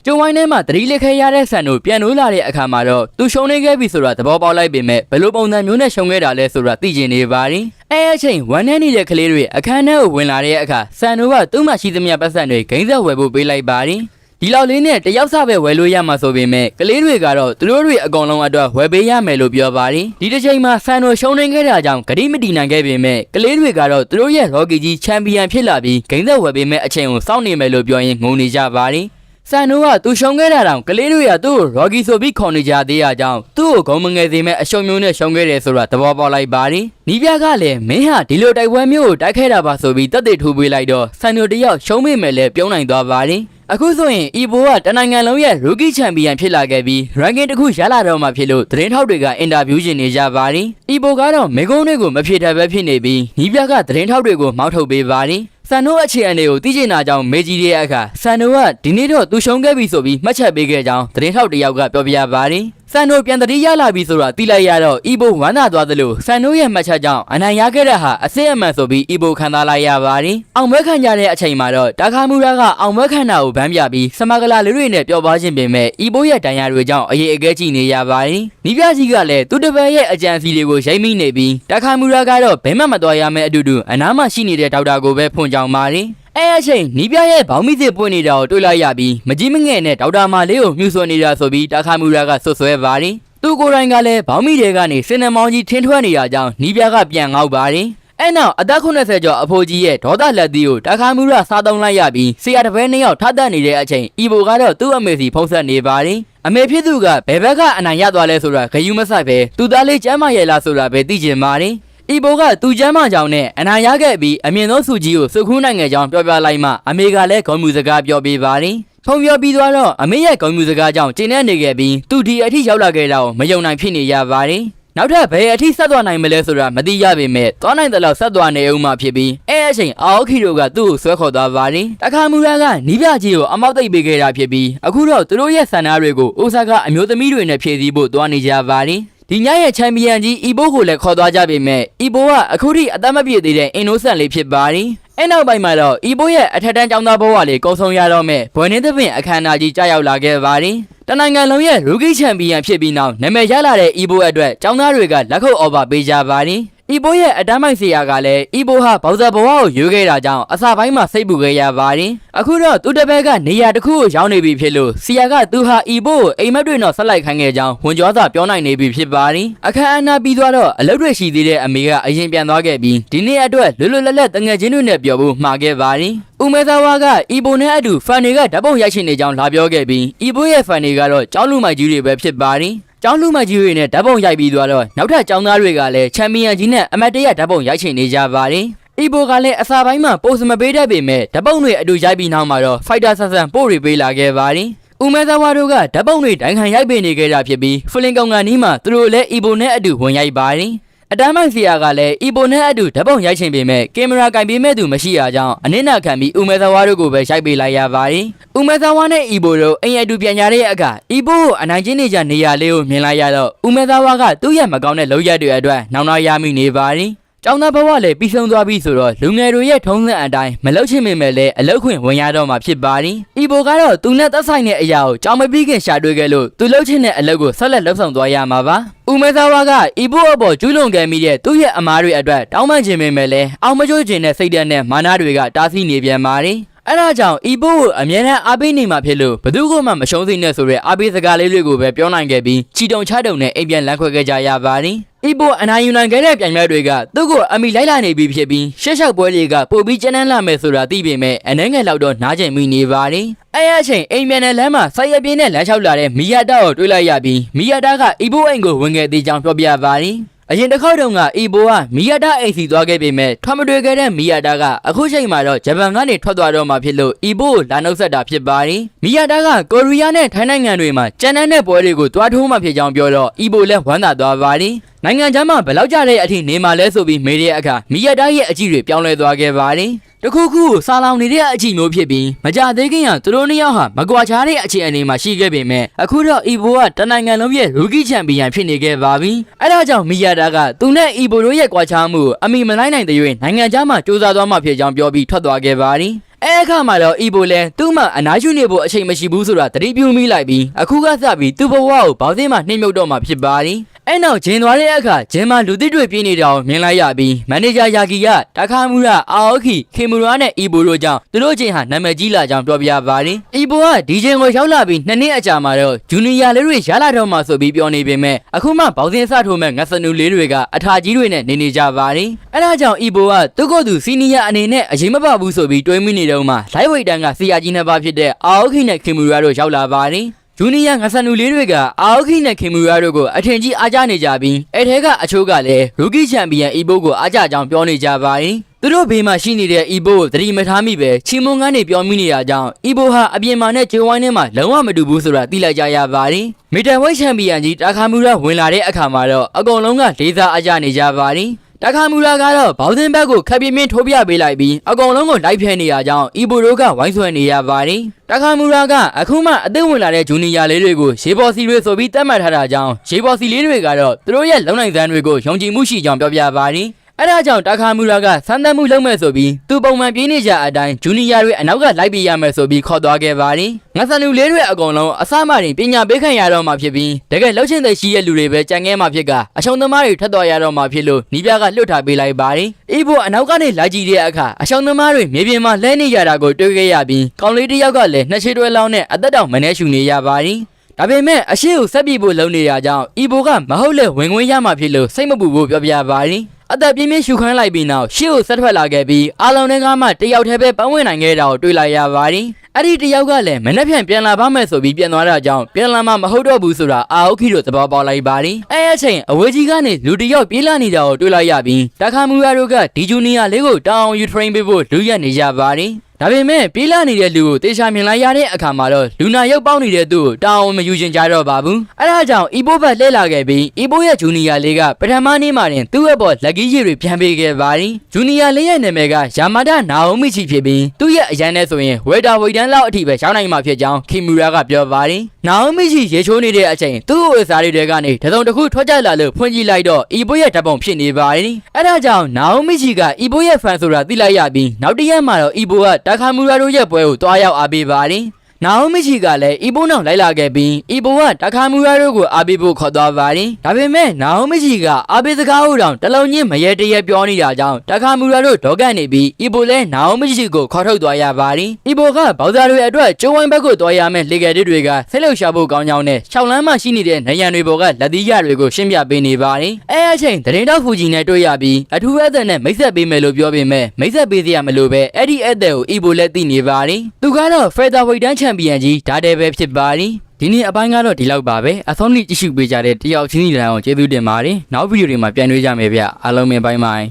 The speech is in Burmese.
ကျုံဝိုင်းထဲမှာတတိလက်ခဲရတဲ့ဆန်တို့ပြန်လို့လာတဲ့အခါမှာတော့သူရှုံးနေခဲ့ပြီဆိုတာသဘောပေါက်လိုက်ပေမဲ့ဘယ်လိုပုံစံမျိုးနဲ့ရှုံးခဲ့တာလဲဆိုတာသိချင်နေပါရင်အဲအချိန်ဝမ်းနဲ့နေတဲ့ကလေးတွေအခန်းထဲကိုဝင်လာတဲ့အခါဆန်တို့ကသူ့မှာရှိသမျှပတ်စံတွေဂိမ်းဆက်ဝယ်ဖို့ပေးလိုက်ပါရင်ဒီလောက်လေးနဲ့တယောက်စပဲဝယ်လို့ရမှာဆိုပေမဲ့ကလေးတွေကတော့သူတို့တွေအကုန်လုံးအတွက်ဝယ်ပေးရမယ်လို့ပြောပါတယ်ဒီတစ်ချိန်မှာဆန်တို့ရှုံးနေခဲ့တာကြောင့်ဂတိမတီနိုင်ခဲ့ပေမဲ့ကလေးတွေကတော့သူတို့ရဲ့ရော်ကီကြီးချန်ပီယံဖြစ်လာပြီးဂိမ်းသက်ဝယ်ပေးမဲ့အချိန်ကိုစောင့်နေမယ်လို့ပြောရင်ငုံနေကြပါတယ်ဆန်တို့ကသူရှုံးခဲ့တာတောင်ကလေးတွေကသူ့ကိုရော်ကီဆိုပြီးခေါ်နေကြသေးတာကြောင့်သူ့ကိုဂုံမငယ်စေမဲ့အရှုံးမျိုးနဲ့ရှုံးခဲ့တယ်ဆိုတာသဘောပေါက်လိုက်ပါတယ်နီးပြကလည်းမင်းဟာဒီလိုတိုက်ပွဲမျိုးကိုတိုက်ခဲ့တာပါဆိုပြီးတက်တဲ့ထိုးပေးလိုက်တော့ဆန်တို့တယောက်ရှုံးမိမယ်လဲပြုံးနိုင်သွားပါတယ်အခုဆိုရင်အီဘိုကတနိုင်ငံလုံးရဲ့ရူကီချန်ပီယံဖြစ်လာခဲ့ပြီး ranking တစ်ခုရလာတော့မှဖြစ်လို့သတင်းထောက်တွေကအင်တာဗျူးရှင်နေကြပါတယ်။အီဘိုကတော့မေကုန်းတွေကိုမဖြစ်တတ်ပဲဖြစ်နေပြီးနီးပြကသတင်းထောက်တွေကိုမောက်ထုတ်ပေးပါတယ်။ဆန်တို့အခြေအနေကိုသိချင်တာကြောင့်မေကြီးရဲ့အခါဆန်တို့ကဒီနေ့တော့သူရှုံးခဲ့ပြီဆိုပြီးမှတ်ချက်ပေးခဲ့ကြောင်းသတင်းထောက်တယောက်ကပြောပြပါတယ်။ဆန်တို့ပြန်တတိရလာပြီဆိုတာသိလိုက်ရတော့အီဘိုဝမ်းသာသွားသလိုဆန်တို့ရဲ့မှတ်ချက်ကြောင့်အနိုင်ရခဲ့တဲ့ဟာအစစ်အမှန်ဆိုပြီးအီဘိုခံစားလိုက်ရပါတယ်။အောင်ပွဲခံကြတဲ့အချိန်မှာတော့တာခါမူရာကအောင်ပွဲခံတာကိုဗန်းပြပြီးစမဂလာလေးတွေနဲ့ပျော်ပါခြင်းပင်မဲ့အီဘိုရဲ့တန်ရာတွေကြောင့်အရေးအကဲကြည့်နေရပါတယ်။နီးပြကြီးကလည်းသူ့တပည့်ရဲ့အကြံစီတွေကိုရိမ့်မိနေပြီးတာခါမူရာကတော့ဘဲမှမသွားရမယ့်အတူတူအနားမှာရှိနေတဲ့ဒေါက်တာကိုပဲဖွင့်ကြောင်းပါတယ်။အဲအချိန်နီးပြရဲ့ဘောင်းမီစစ်ပွင့်နေတာကိုတွေ့လိုက်ရပြီးမကြီးမငဲ့နဲ့ဒေါက်တာမာလေးကိုမြှူဆွနေတာဆိုပြီးတာခါမူရာကဆွဆွဲပါတယ်သူကိုယ်တိုင်ကလည်းဘောင်းမီတွေကနေစင်နမောင်းကြီးထင်းထွက်နေတာကြောင့်နီးပြကပြန်ငေါက်ပါတယ်အဲ့နောက်အသက်80ကျော်အဖိုးကြီးရဲ့ဒေါသလက်သီးကိုတာခါမူရာစားသုံးလိုက်ရပြီးဆရာတပည့်2ယောက်ထပ်တက်နေတဲ့အချိန်အီဘိုကတော့သူ့အမေစီဖုံးဆက်နေပါတယ်အမေဖြစ်သူကဘယ်ဘက်ကအနိုင်ရသွားလဲဆိုတာဂယုမဆိုင်ပဲသူသားလေးကျမ်းမာရဲ့လားဆိုတာပဲသိချင်ပါတယ်အီဘိုကသူကျမ်းမာကြောင်နဲ့အနိုင်ရခဲ့ပြီးအမြင့်ဆုံးစုကြီးကိုစုခူးနိုင်ငယ်ကြောင်ပြောပြလိုက်မှအမေကလည်းဂုဏ်မြူစကားပြောပေးပါတယ်ဖုံပြောပြီးသွားတော့အမေရဲ့ဂုဏ်မြူစကားကြောင့်ကျင်းနေနေခဲ့ပြီးသူဒီအထိရောက်လာခဲ့တာကိုမယုံနိုင်ဖြစ်နေရပါတယ်နောက်ထပ်ဘယ်အထိဆက်သွားနိုင်မလဲဆိုတာမသိရပေမဲ့သွားနိုင်တဲ့လောက်ဆက်သွားနေဦးမှာဖြစ်ပြီးအဲအချိန်အာအိုခီတို့ကသူ့ကိုဆွဲခေါ်သွားပါတယ်တခါမူရာကနီးပြကြီးကိုအမောက်သိပ်ပေးခဲ့တာဖြစ်ပြီးအခုတော့သူတို့ရဲ့ဆန္ဒတွေကိုအိုဆာကအမျိုးသမီးတွေနဲ့ဖြည့်ဆည်းဖို့သွားနေကြပါတယ်ဒီညရဲ့ချန်ပီယံကြီးအီဘိုကိုလည်းခေါ်သွားကြပေမဲ့အီဘိုကအခုထိအသက်မပြည့်သေးတဲ့အင်နိုဆန်လေးဖြစ်ပါတယ်အဲ့နောက်ပိုင်းမှာတော့အီဘိုရဲ့အထက်တန်းကျောင်းသားဘဝလေးကုံဆုံးရတော့မဲ့ဘွယ်နေသဖြင့်အခမ်းအနားကြီးကြာရောက်လာခဲ့ပါတယ်တနိုင်ငံလုံးရဲ့ရူကီချန်ပီယံဖြစ်ပြီးနောက်နာမည်ရလာတဲ့အီဘိုအတွက်ကျောင်းသားတွေကလက်ခုပ်အော်ပါပေးကြပါတယ်အီဘိုရဲ့အတန်းမိုက်ဆရာကလည်းအီဘိုဟာဘောက်ဆာဘဝကိုရွေးခဲ့တာကြောင့်အစာပိုင်းမှာစိတ်ပူခဲ့ရပါတယ်အခုတော့သူတပည့်ကနေရာတစ်ခုကိုရောက်နေပြီဖြစ်လို့ဆရာကသူဟာအီဘိုကိုအိမ်မက်တွေတော့ဆက်လိုက်ခိုင်းခဲ့ကြောင်းဝန်ကျော်သာပြောနိုင်နေပြီဖြစ်ပါတယ်အခမ်းအနားပြီးသွားတော့အလုပ်တွေရှိသေးတဲ့အမေကအရင်ပြန်သွားခဲ့ပြီးဒီနေ့အတွက်လွတ်လွတ်လပ်လပ်တငယ်ချင်းတွေနဲ့ပြောဖို့မှာခဲ့ပါတယ်ဦးမဲသာဝါကအီဘိုနဲ့အတူဖန်တွေကဓာတ်ပုံရိုက်ရှင်နေကြောင်းလာပြောခဲ့ပြီးအီဘိုရဲ့ဖန်တွေကတော့ကျောင်းလူမိုက်ကြီးတွေပဲဖြစ်ပါတယ်ကျောင်းလူမကြီးတွေနဲ့ဓာတ်ပုံရိုက်ပြီးသွားတော့နောက်ထပ်ကျောင်းသားတွေကလည်းချန်ပီယံကြီးနဲ့အမတ်တရဓာတ်ပုံရိုက်ချင်နေကြပါတယ်။အီဘိုကလည်းအစာပိုင်းမှာပို့စမပေးတတ်ပေမဲ့ဓာတ်ပုံတွေအတူရိုက်ပြီးနောက်မှာတော့ဖိုက်တာဆန်ဆန်ပို့တွေပေးလာခဲ့ပါတယ်။ဦးမဲသာဝါတို့ကဓာတ်ပုံတွေတိုင်ခံရိုက်ပေးနေကြတာဖြစ်ပြီးဖလင်ကောင်ကနီးမှာသူတို့လည်းအီဘိုနဲ့အတူဝင်ရိုက်ပါတယ်။အတန်းမိုင်ဆရာကလည်းအီဘိုနဲ့အတူဓာတ်ပုံရိုက်ချင်ပေမဲ့ကင်မရာကင်ပေးမဲ့သူမရှိရကြောင်းအနစ်နာခံပြီးဦးမဲသာဝါတို့ကိုပဲရိုက်ပေးလိုက်ရပါတယ်။ဦးမဲသာဝါနဲ့အီဘိုတို့အိမ်အတူပြန်ကြတဲ့အခါအီဘိုကိုအနိုင်ကျင်းနေကြနေရလေးကိုမြင်လိုက်ရတော့ဦးမဲသာဝါကသူ့ရဲ့မကောင်းတဲ့လုပ်ရက်တွေအတွက်နောင်နာရမိနေပါတယ်။ကျောင်းသားဘဝလည်းပြီးဆုံးသွားပြီဆိုတော့လူငယ်တွေရဲ့ထုံးစံအတိုင်းမလုပ်ချင်ပေမဲ့လည်းအလုပ်ခွင့်ဝင်ရတော့မှာဖြစ်ပါတယ်။အီဘိုကတော့သူနဲ့သက်ဆိုင်တဲ့အရာကိုကြောင်မပြီးခင်ရှာတွေ့ခဲ့လို့သူလုပ်ချင်တဲ့အလုပ်ကိုဆက်လက်လုပ်ဆောင်သွားရမှာပါ။ဦးမဲသာဝါကအီဘိုအပေါ်ကျူးလွန်ခဲ့မိတဲ့သူ့ရဲ့အမားတွေအတွက်တောင်းပန်ခြင်းပေမဲ့လည်းအောင်မကျိုးခြင်းနဲ့စိတ်ဓာတ်နဲ့မာနတွေကတားဆီးနေပြန်ပါတယ်။အဲ့ဒါကြောင့်အီဘိုကိုအမြဲတမ်းအားပေးနေမှာဖြစ်လို့ဘသူမှမရှုံးစိနဲ့ဆိုတဲ့အားပေးစကားလေးတွေကိုပဲပြောနိုင်ခဲ့ပြီးချီတုံချတုံနဲ့အိမ်ပြန်လမ်းခွဲခဲ့ကြရပါတယ်။အီဘိုအနိုင်ယူနိုင်ခဲ့တဲ့ပြိုင်ပွဲတွေကသူ့ကိုအမိလိုက်လာနေပြီဖြစ်ပြီးရှက်ရှောက်ပွဲတွေကပိုပြီးကျန်းန်းလာမယ်ဆိုတာသိပေမဲ့အနှဲငယ်လောက်တော့နားကျင်မိနေပါတယ်။အဲ့အချိန်အိမ်ပြန်တဲ့လမ်းမှာဆိုက်ရပြင်းနဲ့လမ်းလျှောက်လာတဲ့မီယာတာကိုတွေ့လိုက်ရပြီးမီယာတာကအီဘိုအိမ်ကိုဝင်ခဲ့သေးကြောင်းပြောပြပါတယ်။အရင်တစ်ခေါက်တုန်းကအီဘိုကမီယာတာအိမ်စီသွားခဲ့ပေမဲ့ထွက်မတွေ့ခဲ့တဲ့မီယာတာကအခုချိန်မှာတော့ဂျပန်ကနေထွက်သွားတော့မှဖြစ်လို့အီဘိုကိုလာနှုတ်ဆက်တာဖြစ်ပါတယ်။မီယာတာကကိုရီးယားနဲ့ထိုင်းနိုင်ငံတွေမှာကျန်းတဲ့ပွဲတွေကိုတွားထိုးမှဖြစ်ကြောင်းပြောတော့အီဘိုလည်းဝမ်းသာသွားပါတယ်။နိုင်ငံခြားမှာဘယ်လောက်ကြတဲ့အထိနေမှာလဲဆိုပြီးမေးတဲ့အခါမီယာတာရဲ့အကြည့်တွေပြောင်းလဲသွားခဲ့ပါတယ်။တခုခုကိုစာလောင်နေတဲ့အကြည့်မျိုးဖြစ်ပြီးမကြသေးခင်ကသူတို့နှစ်ယောက်ဟာမကွာခြားတဲ့အခြေအနေမှာရှိခဲ့ပေမဲ့အခုတော့အီဘိုကတနိုင်ငံလုံးရဲ့ရူကီချန်ပီယံဖြစ်နေခဲ့ပါပြီ။အဲဒါကြောင့်မီယာတာကသူနဲ့အီဘိုတို့ရဲ့ကွာခြားမှုအမိမလိုက်နိုင်တဲ့၍နိုင်ငံခြားမှာစူးစမ်းသွားမှဖြစ်ကြောင်းပြောပြီးထွက်သွားခဲ့ပါတယ်။ အခါမှာတော့အီဘိုလဲသူ့မှာအနားယူနေဖို့အချိန်မရှိဘူးဆိုတာသတိပြုမိလိုက်ပြီးအခုကစပြီးသူ့ဘဝကိုဘောက်စင်းမှာနှိမ့်မြုပ်တော့မှာဖြစ်ပါတယ်အဲ့နောက်ဂျင်သွားတဲ့အခါဂျင်မှာလူသစ်တွေပြေးနေတာကိုမြင်လိုက်ရပြီးမန်နေဂျာယာကီကတခါမူရာအာအိုခီခေမူရာနဲ့အီဘိုတို့ကြောင့်သူတို့ချင်းဟာနာမည်ကြီးလာကြောင်းပြောပြပါတယ်အီဘိုကဒီဂျင်ကိုရောက်လာပြီး2နှစ်အကြာမှာတော့ဂျူနီယာလေးတွေရလာတော့မှဆိုပြီးပြောနေပေမဲ့အခုမှဘောက်စင်းစထိုးမဲ့ငတ်စနူလေးတွေကအထာကြီးတွေနဲ့နေကြပါတယ်အဲ့ဒါကြောင့်အီဘိုကသူ့ကိုယ်သူစီနီယာအနေနဲ့အရင်မပဘူးဆိုပြီးတွေးမိနေတော့မှလိုက်ဝိတ်တန်ကစီယာကြီးနှစ်ပါးဖြစ်တဲ့အာအိုခီနဲ့ခေမူရာတို့ရောက်လာပါတယ်ဂျူနီယာငါဆန်နူလေးတွေကအာအိုခီနဲ့ခင်မူရာတို့ကိုအထင်ကြီးအားကြနေကြပြီးအဲ့ထဲကအချို့ကလည်းရူကီချန်ပီယံအီဘိုကိုအားကြကြောင်းပြောနေကြပါတယ်သူတို့ဘေးမှာရှိနေတဲ့အီဘိုကိုသတိမထားမိပဲချီမွန်ကန်းနေပြောမိနေရကြောင်းအီဘိုဟာအပြင်မှာနဲ့ဂျိုဝိုင်းထဲမှာလုံးဝမတူဘူးဆိုတာသိလိုက်ကြရပါတယ်မီတန်ဝိတ်ချန်ပီယံကြီးတာခါမူရာဝင်လာတဲ့အခါမှာတော့အကုန်လုံးကလေးစားအားကြနေကြပါတယ်တခါမူလာကတော့ဘောက်စင်ဘက်ကိုခပ်ပြင်းပြင်းထိုးပြပေးလိုက်ပြီးအကောင်လုံးကိုလိုက်ဖျဲနေရကြောင်းအီဘိုတို့ကဝိုင်းဆွဲနေရပါတယ်တခါမူလာကအခုမှအသက်ဝင်လာတဲ့ဂျူနီယာလေးတွေကိုရေပေါ်စီတွေဆိုပြီးတတ်မှတ်ထားတာကြောင့်ရေပေါ်စီလေးတွေကတော့သူတို့ရဲ့လုံနိုင်စမ်းတွေကိုယုံကြည်မှုရှိကြောင်းပြောပြပါတယ်အဲ့ဒါကြောင့်တာခါမူရာကစမ်းသပ်မှုလုပ်မဲ့ဆိုပြီးသူပုံမှန်ပြေးနေကြအတိုင်းဂျူနီယာတွေအနောက်ကလိုက်ပြေးရမယ်ဆိုပြီးခေါ်သွားခဲ့ပါတယ်ငါဆန်လူလေးတွေအကုန်လုံးအစမှတင်ပညာပေးခံရတော့မှဖြစ်ပြီးတကယ်လှုပ်ရှင်တဲ့ရှိတဲ့လူတွေပဲကြံခဲ့မှဖြစ်ကအရှုံးသမားတွေထပ်သွားရတော့မှဖြစ်လို့နီးပြကလွတ်ထားပေးလိုက်ပါတယ်အေးဖို့အနောက်ကနေလာကြည့်တဲ့အခါအရှုံးသမားတွေမြေပြင်မှာလဲနေကြတာကိုတွေ့ခဲ့ရပြီးကောင်လေးတစ်ယောက်ကလည်းနှစ်ချေတွဲလောင်းနဲ့အသက်တောင်မနှဲရှူနေရပါတယ်ဒါပေမဲ့အရှိကိုဆက်ပြေဖို့လုပ်နေရကြောင်းအီဘိုကမဟုတ်လေဝင်ခွင့်ရမှဖြစ်လို့စိတ်မပူဖို့ပြောပြပါတယ်အသက်ပြင်းပြင်းရှူခမ်းလိုက်ပြီးနောက်ရှေ့ကိုဆက်ထွက်လာခဲ့ပြီးအားလုံးတွေကမှတယောက်တည်းပဲပန်းဝင်နိုင်ခဲ့တာကိုတွေ့လိုက်ရပါတယ်အဲ့ဒီတယောက်ကလည်းမနှက်ဖြန်ပြန်လာပါမယ်ဆိုပြီးပြန်သွားတာကြောင့်ပြန်လာမှမဟုတ်တော့ဘူးဆိုတာအာအိုခီတို့သဘောပေါက်လိုက်ပါတယ်အဲ့အချိန်အဝေးကြီးကနေလူတယောက်ပြေးလာနေတာကိုတွေ့လိုက်ရပြီးတခါမူရာတို့ကဒီဂျူနီယာလေးကိုတောင်းယူထရိန်ပေးဖို့လူရက်နေကြပါတယ်ဒါပေမဲ့ပြေးလာနေတဲ့လူကိုတေချာမြင်လိုက်ရတဲ့အခါမှာတော့လူနာရုပ်ပေါက်နေတဲ့သူ့ကိုတောင်းအောင်မယူချင်ကြတော့ပါဘူးအဲ့ဒါကြောင့်အီဘိုဘက်လှည့်လာခဲ့ပြီးအီဘိုရဲ့ဂျူနီယာလေးကပထမနေ့မှာတင်သူ့ရဲ့ပေါ်လက်ကီးရည်တွေပြန်ပေးခဲ့ပါတယ်ဂျူနီယာလေးရဲ့နာမည်ကယာမာဒနာအိုမီချီဖြစ်ပြီးသူ့ရဲ့အရန်နဲ့ဆိုရင်ဝေတာဝိတန်လောက်အထိပဲရောက်နိုင်မှာဖြစ်ကြောင်းခီမူရာကပြောပါတယ်နာအိုမီချီရေချိုးနေတဲ့အချိန်သူ့ဝေစာတွေကနေတစုံတစ်ခုထွက်ကြလာလို့ဖွင့်ကြည့်လိုက်တော့အီဘိုရဲ့ဓာတ်ပုံဖြစ်နေပါတယ်အဲ့ဒါကြောင့်နာအိုမီချီကအီဘိုရဲ့ဖန်ဆိုတာသိလိုက်ရပြီးနောက်တစ်ရက်မှာတော့အီဘိုကတာခါမူရာတို့ရဲ့ပွဲကိုတွားရောက်အားပေးပါတယ်နာအိုမီချီကလည်းအီဘိုနောက်လိုက်လာခဲ့ပြီးအီဘိုကတခါမူရာတို့ကိုအားပေးဖို့ခေါ်သွားပါတယ်ဒါပေမဲ့နာအိုမီချီကအားပေးစကားဟိုတောင်တလုံးချင်းမရဲတရဲပြောနေတာကြောင့်တခါမူရာတို့ဒေါကနေပြီးအီဘိုလည်းနာအိုမီချီကိုခေါ်ထုတ်သွားရပါတယ်အီဘိုကဘောက်ဇာတွေအတွက်ကျိုးဝိုင်းဘက်ကိုတွားရမယ့်လေကယ်တွေကဆက်လှုပ်ရှားဖို့ကောင်းကြောင်းနဲ့၆လမ်းမှရှိနေတဲ့နေရန်တွေပေါ်ကလက်သီးရတွေကိုရှင်းပြပေးနေပါတယ်အဲ့အချိန်သတင်းတောက်ဖူဂျီနဲ့တွေ့ရပြီးအထူးအသက်နဲ့မိတ်ဆက်ပေးမယ်လို့ပြောပေမဲ့မိတ်ဆက်ပေးစရာမလိုပဲအဲ့ဒီအသက်ကိုအီဘိုလည်းသိနေပါတယ်သူကတော့ဖက်သာဝိတ်တန်းချန်ပီယံကြီးဒါတဲပဲဖြစ်ပါတယ်ဒီနေ့အပိုင်းကတော့ဒီလောက်ပါပဲအဆုံးထိကြည့်ရှုပေးကြတဲ့တယောက်ချင်းစီတိုင်းအောင်ကျေးဇူးတင်ပါတယ်နောက်ဗီဒီယိုတွေမှာပြန်တွေ့ကြမယ်ဗျအားလုံးပဲဘိုင်းဘိုင်း